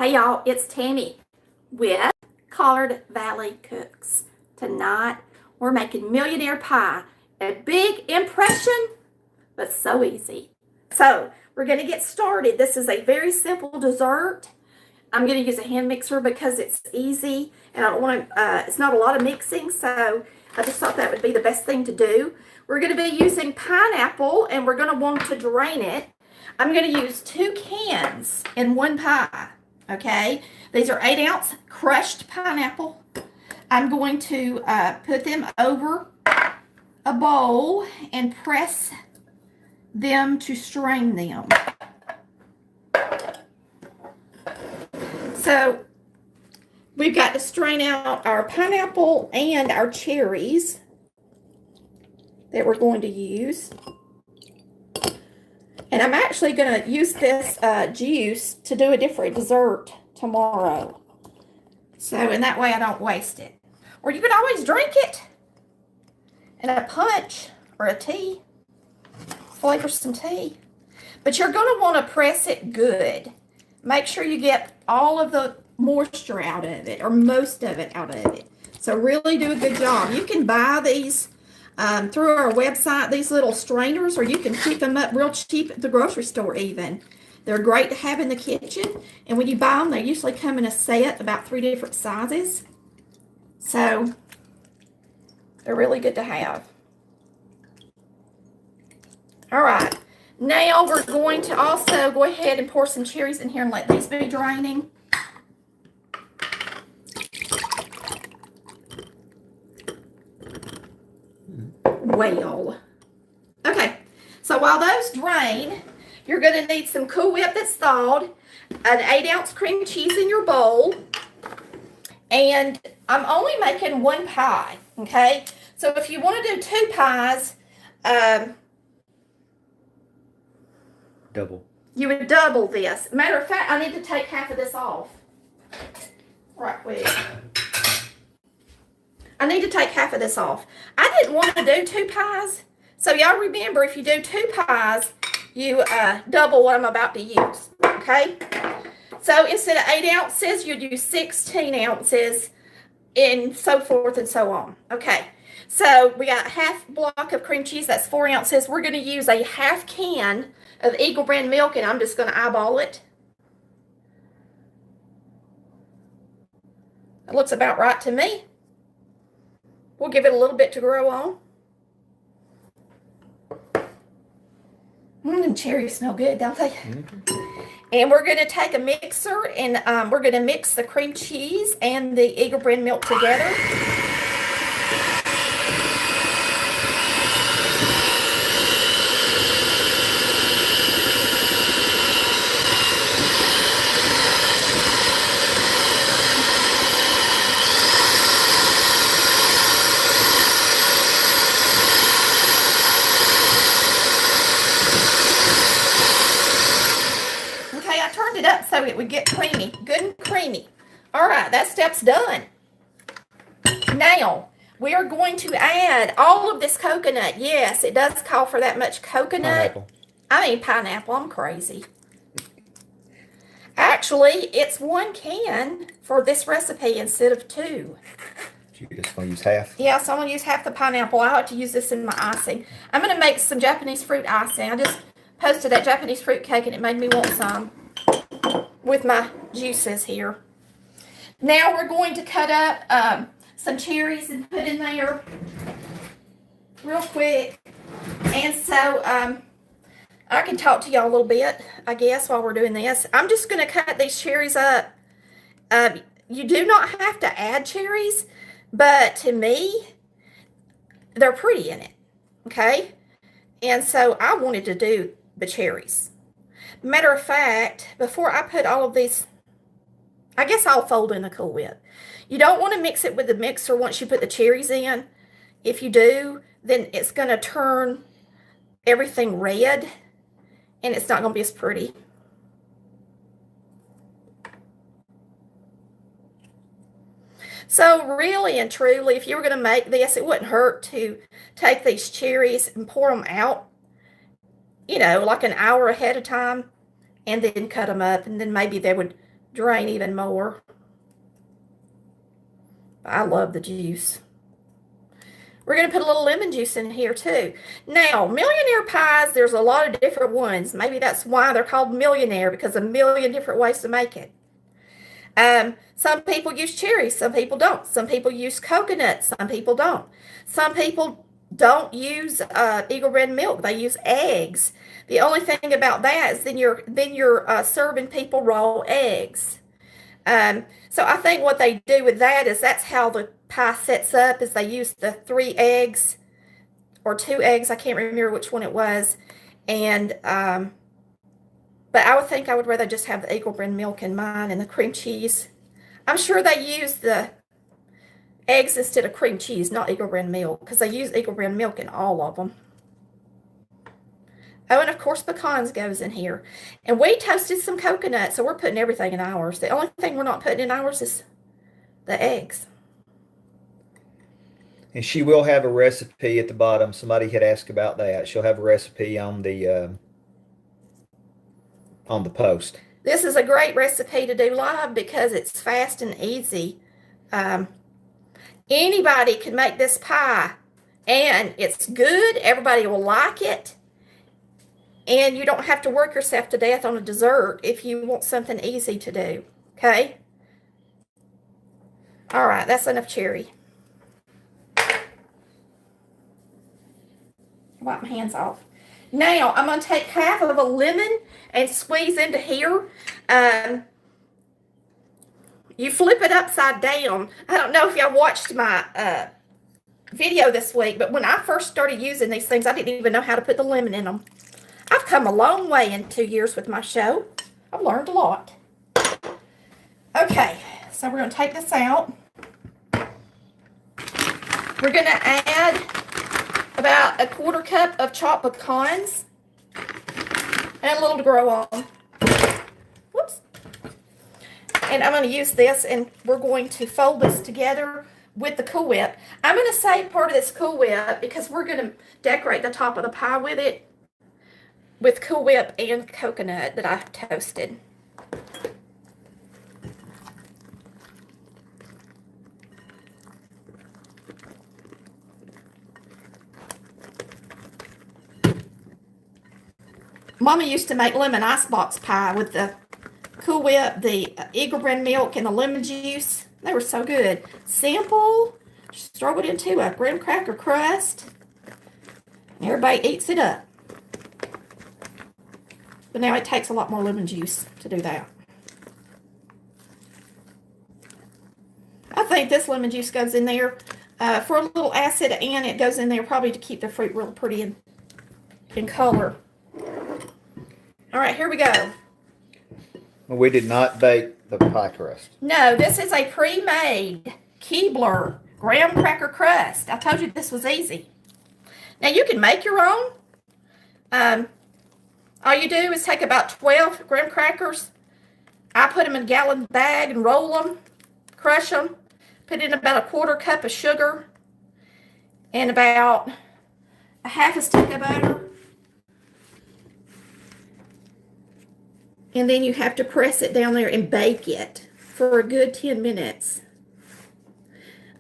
Hey y'all, it's Tammy with Collard Valley Cooks. Tonight we're making millionaire pie. A big impression, but so easy. So we're going to get started. This is a very simple dessert. I'm going to use a hand mixer because it's easy and I don't want to, it's not a lot of mixing, so I just thought that would be the best thing to do. We're going to be using pineapple and we're going to want to drain it. I'm going to use 2 cans in one pie. Okay, these are 8-ounce crushed pineapple. I'm going to put them over a bowl and press them to strain them. So we've got to strain out our pineapple and our cherries that we're going to use. And I'm actually going to use this juice to do a different dessert tomorrow. So, and that way I don't waste it. Or you could always drink it in a punch or a tea. Flavor some tea. But you're going to want to press it good. Make sure you get all of the moisture out of it, or most of it out of it. So really do a good job. You can buy these through our website, these little strainers, or you can pick them up real cheap at the grocery store even. They're great to have in the kitchen, and when you buy them, they usually come in a set, about 3 different sizes. So they're really good to have. All right, now we're going to also go ahead and pour some cherries in here and let these be draining. Well, okay, so while those drain, you're going to need some Cool Whip that's thawed, an 8-ounce cream cheese in your bowl, and I'm only making 1 pie, okay? So if you want to do 2 pies, double. You would double this. Matter of fact, I need to take half of this off. Right quick. I need to take half of this off. I didn't want to do 2 pies. So y'all remember, if you do 2 pies, you double what I'm about to use. Okay? So instead of 8 ounces, you do 16 ounces and so forth and so on. Okay. So we got a half block of cream cheese. That's 4 ounces. We're going to use a half can of Eagle brand milk, and I'm just going to eyeball it. It looks about right to me. We'll give it a little bit to grow on. Them cherries smell good, don't they? Mm-hmm. And we're going to take a mixer, and we're going to mix the cream cheese and the Eagle brand milk together. It up so it would get creamy, good and creamy. All right, that step's done. Now we are going to add all of this coconut. Yes, it does call for that much coconut. Pineapple. I'm crazy. Actually, it's 1 can for this recipe instead of 2. You just want to use half? Yeah, so I'm going to use half the pineapple. I like to use this in my icing. I'm going to make some Japanese fruit icing. I just posted that Japanese fruit cake and it made me want some with my juices here. Now we're going to cut up some cherries and put in there real quick. And so I can talk to y'all a little bit, I guess, while we're doing this. I'm just going to cut these cherries up. You do not have to add cherries, but to me, they're pretty in it, okay? And so I wanted to do the cherries. Matter of fact, before I put all of these, I guess I'll fold in the Cool Whip. You don't want to mix it with the mixer once you put the cherries in. If you do, then it's going to turn everything red, and it's not going to be as pretty. So really and truly, if you were going to make this, it wouldn't hurt to take these cherries and pour them out, you know, like an hour ahead of time, and then cut them up, and then maybe they would drain even more. I love the juice. We're going to put a little lemon juice in here too. Now, millionaire pies, there's a lot of different ones. Maybe that's why they're called millionaire, because a million different ways to make it. Some people use cherries, some people don't. Some people use coconut, some people don't. Some people don't use Eagle Red milk. They use eggs. The only thing about that is then you're serving people raw eggs. So I think what they do with that is that's how the pie sets up, is they use the 3 eggs or 2 eggs. I can't remember which one it was. And but I would think I would rather just have the Eagle Brand milk in mine and the cream cheese. I'm sure they use the eggs instead of cream cheese, not Eagle Brand milk, because they use Eagle Brand milk in all of them. Oh, and of course pecans goes in here. And we toasted some coconut, so we're putting everything in ours. The only thing we're not putting in ours is the eggs. And she will have a recipe at the bottom. Somebody had asked about that. She'll have a recipe on the post. This is a great recipe to do live because it's fast and easy. Anybody can make this pie, and it's good. Everybody will like it. And you don't have to work yourself to death on a dessert if you want something easy to do. Okay? All right, that's enough cherry. Wipe my hands off. Now, I'm going to take half of a lemon and squeeze into here. You flip it upside down. I don't know if y'all watched my video this week, but when I first started using these things, I didn't even know how to put the lemon in them. I've come a long way in 2 years with my show. I've learned a lot. Okay, so we're going to take this out. We're going to add about 1/4 cup of chopped pecans and a little to grow on. Whoops. And I'm going to use this, and we're going to fold this together with the Cool Whip. I'm going to save part of this Cool Whip because we're going to decorate the top of the pie with it, with Cool Whip and coconut that I've toasted. Mama used to make lemon icebox pie with the Cool Whip, the Eagle Brand milk, and the lemon juice. They were so good. Simple. Just throw it into a graham cracker crust. Everybody eats it up. But now it takes a lot more lemon juice to do that. I think this lemon juice goes in there for a little acid, and it goes in there probably to keep the fruit real pretty in color. All right, here we go. Well, we did not bake the pie crust. No, this is a pre-made Keebler graham cracker crust. I told you this was easy. Now, you can make your own. All you do is take about 12 graham crackers. I put them in a gallon bag and roll them, crush them, put in about 1/4 cup of sugar and about a 1/2 stick of butter. And then you have to press it down there and bake it for a good 10 minutes.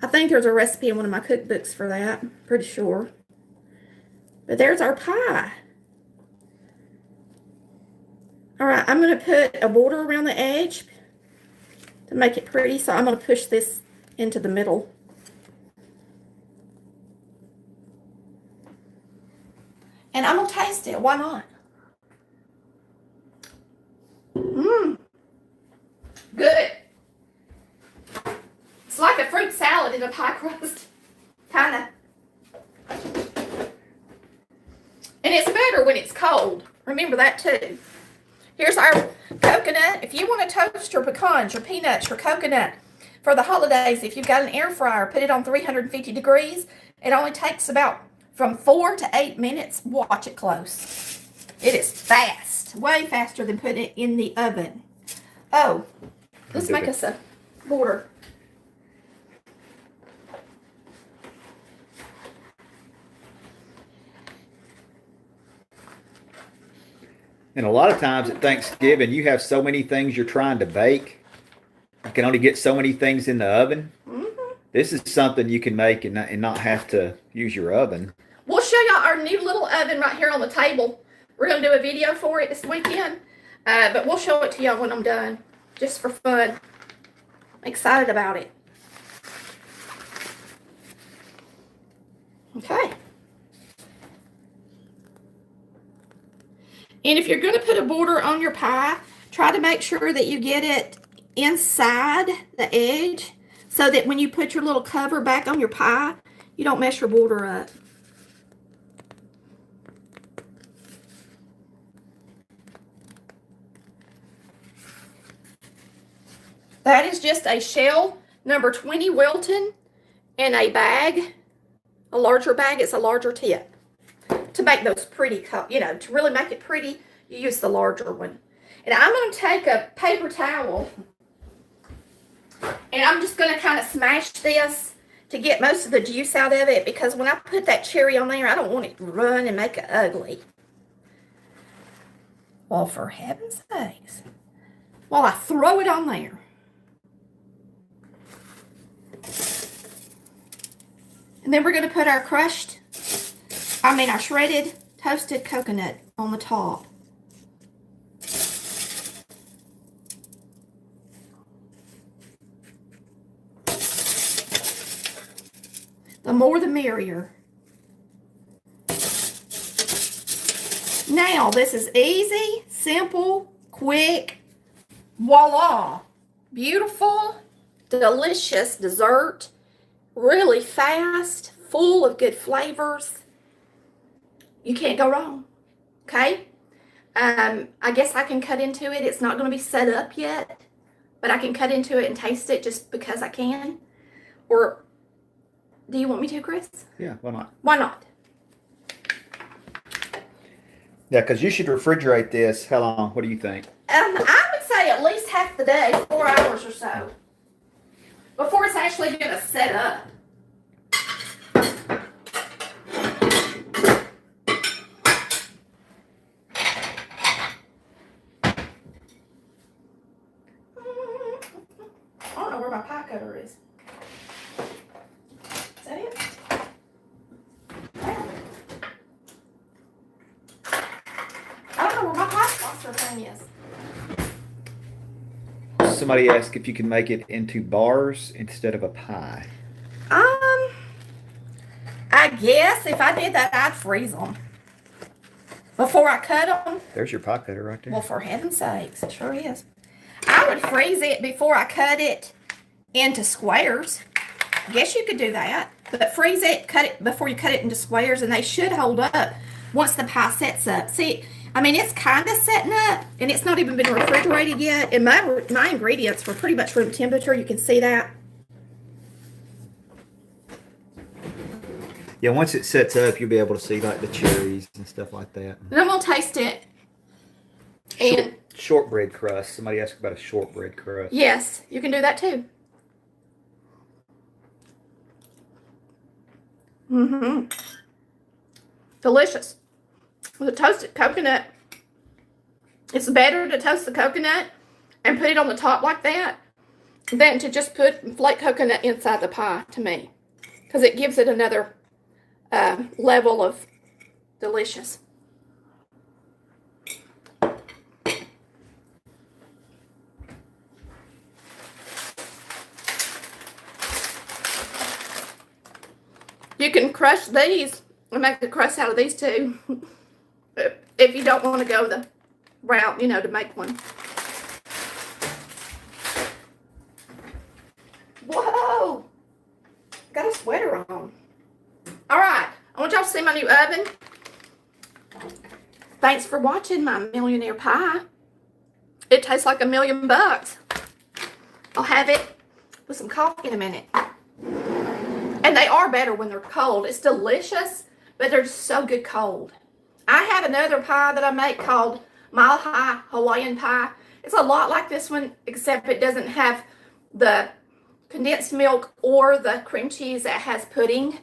I think there's a recipe in one of my cookbooks for that. Pretty sure. But there's our pie. All right, I'm going to put a border around the edge to make it pretty. So I'm going to push this into the middle. And I'm going to taste it. Why not? Mmm. Good. It's like a fruit salad in a pie crust. Kind of. And it's better when it's cold. Remember that too. Here's our coconut. If you want to toast your pecans, your peanuts, your coconut for the holidays, if you've got an air fryer, put it on 350 degrees. It only takes about from 4 to 8 minutes. Watch it close. It is fast. Way faster than putting it in the oven. Oh, let's make us a border. And a lot of times at Thanksgiving, you have so many things you're trying to bake you can only get so many things in the oven. Mm-hmm. This is something you can make and not have to use your oven. We'll show y'all our new little oven right here on the table. We're going to do a video for it this weekend. But we'll show it to y'all when I'm done. Just for fun. I'm excited about it. Okay. And if you're going to put a border on your pie, try to make sure that you get it inside the edge so that when you put your little cover back on your pie, you don't mess your border up. That is just a shell number 20 Wilton in a bag, a larger bag. It's a larger tip. To make those pretty, to really make it pretty, you use the larger one. And I'm going to take a paper towel and I'm just going to kind of smash this to get most of the juice out of it, because when I put that cherry on there, I don't want it to run and make it ugly. Well, for heaven's sakes. Well, I throw it on there. And then we're going to put our our shredded toasted coconut on the top. The more the merrier. Now, this is easy, simple, quick. Voila! Beautiful, delicious dessert. Really fast, full of good flavors. You can't go wrong. Okay? I guess I can cut into it. It's not going to be set up yet, but I can cut into it and taste it just because I can. Or do you want me to, Chris? Yeah, why not? Why not? Yeah, because you should refrigerate this. How long? What do you think? I would say at least half the day, 4 hours or so, before it's actually going to set up. I don't know where my pie cutter is. Is that it? I don't know where my pie saucer thing is. Somebody asked if you can make it into bars instead of a pie. I guess if I did that, I'd freeze them before I cut them. There's your pie cutter right there. Well, for heaven's sakes, it sure is. I would freeze it before I cut it into squares. I guess you could do that, but freeze it, cut it before you cut it into squares, and they should hold up once the pie sets up. See, I mean, it's kind of setting up, and it's not even been refrigerated yet. And my ingredients were pretty much room temperature. You can see that. Yeah, once it sets up, you'll be able to see like the cherries and stuff like that. And I'm gonna taste it. And shortbread crust. Somebody asked about a shortbread crust. Yes, you can do that too. Mm-hmm. Delicious. With a toasted coconut. It's better to toast the coconut and put it on the top like that than to just put flake coconut inside the pie, to me. Because it gives it another level of delicious. You can crush these and make a crust out of these too. If you don't want to go the route, to make one. Whoa! Got a sweater on. All right. I want y'all to see my new oven. Thanks for watching my millionaire pie. It tastes like $1,000,000. I'll have it with some coffee in a minute. And they are better when they're cold. It's delicious, but they're just so good cold. I have another pie that I make called Mile High Hawaiian Pie. It's a lot like this one, except it doesn't have the condensed milk or the cream cheese that has pudding.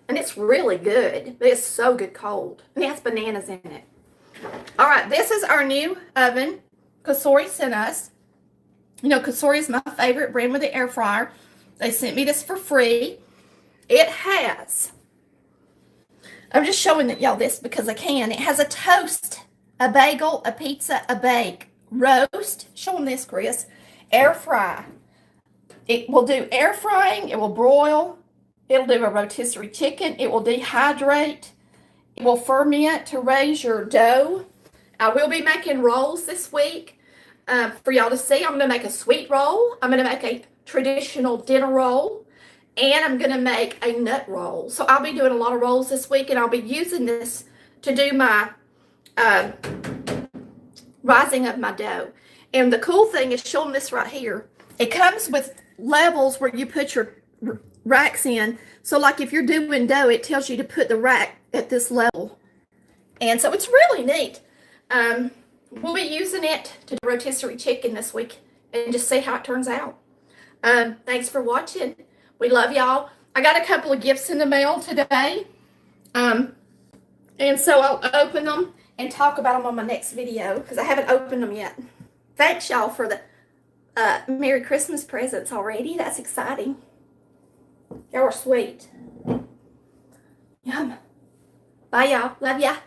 And it's really good, but it's so good cold. And it has bananas in it. All right, this is our new oven Kasori sent us. You know, Kasori is my favorite brand with the air fryer. They sent me this for free. It has, I'm just showing y'all this because I can. It has a toast, a bagel, a pizza, a bake, roast. Show them this, Chris. Air fry. It will do air frying. It will broil. It'll do a rotisserie chicken. It will dehydrate. It will ferment to raise your dough. I will be making rolls this week for y'all to see. I'm going to make a sweet roll. I'm going to make a traditional dinner roll. And I'm going to make a nut roll. So I'll be doing a lot of rolls this week. And I'll be using this to do my rising of my dough. And the cool thing is, show them this right here. It comes with levels where you put your racks in. So like if you're doing dough, it tells you to put the rack at this level. And so it's really neat. We'll be using it to do rotisserie chicken this week and just see how it turns out. Thanks for watching. We love y'all. I got a couple of gifts in the mail today. And so I'll open them and talk about them on my next video because I haven't opened them yet. Thanks y'all for the Merry Christmas presents already. That's exciting. Y'all are sweet. Yum. Bye y'all. Love ya.